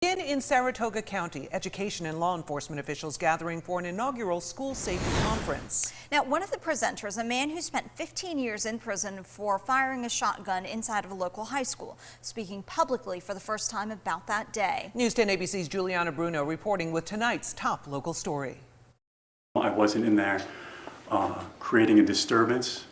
In Saratoga County, education and law enforcement officials gathering for an inaugural school safety conference. Now, one of the presenters, a man who spent 15 years in prison for firing a shotgun inside of a local high school, speaking publicly for the first time about that day. News 10 ABC's Juliana Bruno reporting with tonight's top local story. I wasn't in there creating a disturbance.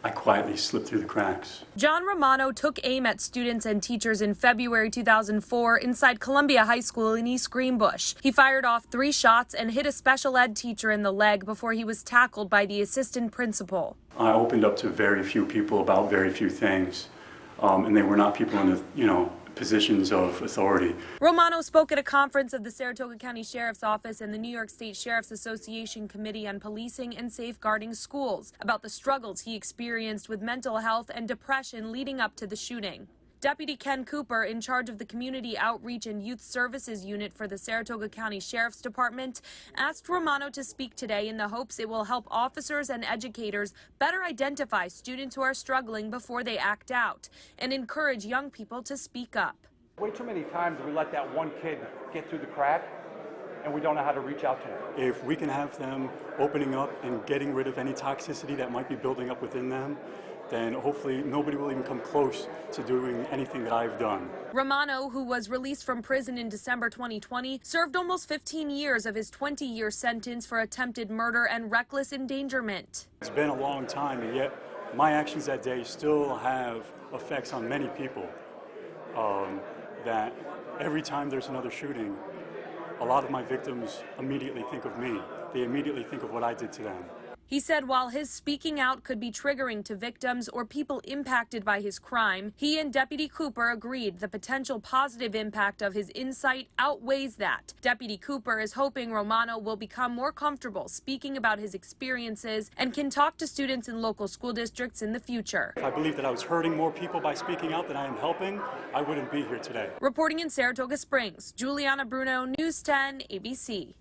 I quietly slipped through the cracks. John Romano took aim at students and teachers in February 2004 inside Columbia High School in East Greenbush. He fired off 3 shots and hit a special ed teacher in the leg before he was tackled by the assistant principal. I opened up to very few people about very few things, and they were not people in the, positions of authority. Romano spoke at a conference of the Saratoga County Sheriff's Office and the New York State Sheriff's Association Committee on Policing and Safeguarding Schools about the struggles he experienced with mental health and depression leading up to the shooting. Deputy Ken Cooper, in charge of the Community Outreach and Youth Services Unit for the Saratoga County Sheriff's Department, asked Romano to speak today in the hopes it will help officers and educators better identify students who are struggling before they act out and encourage young people to speak up. Way too many times we let that one kid get through the crack and we don't know how to reach out to them. If we can have them opening up and getting rid of any toxicity that might be building up within them, then hopefully nobody will even come close to doing anything that I've done. Romano, who was released from prison in December 2020, served almost 15 years of his 20-year sentence for attempted murder and reckless endangerment. It's been a long time, and yet my actions that day still have effects on many people. That every time there's another shooting, a lot of my victims immediately think of me. They immediately think of what I did to them. He said while his speaking out could be triggering to victims or people impacted by his crime, he and Deputy Cooper agreed the potential positive impact of his insight outweighs that. Deputy Cooper is hoping Romano will become more comfortable speaking about his experiences and can talk to students in local school districts in the future. If I believe that I was hurting more people by speaking out than I am helping, I wouldn't be here today. Reporting in Saratoga Springs, Juliana Bruno, News 10 ABC.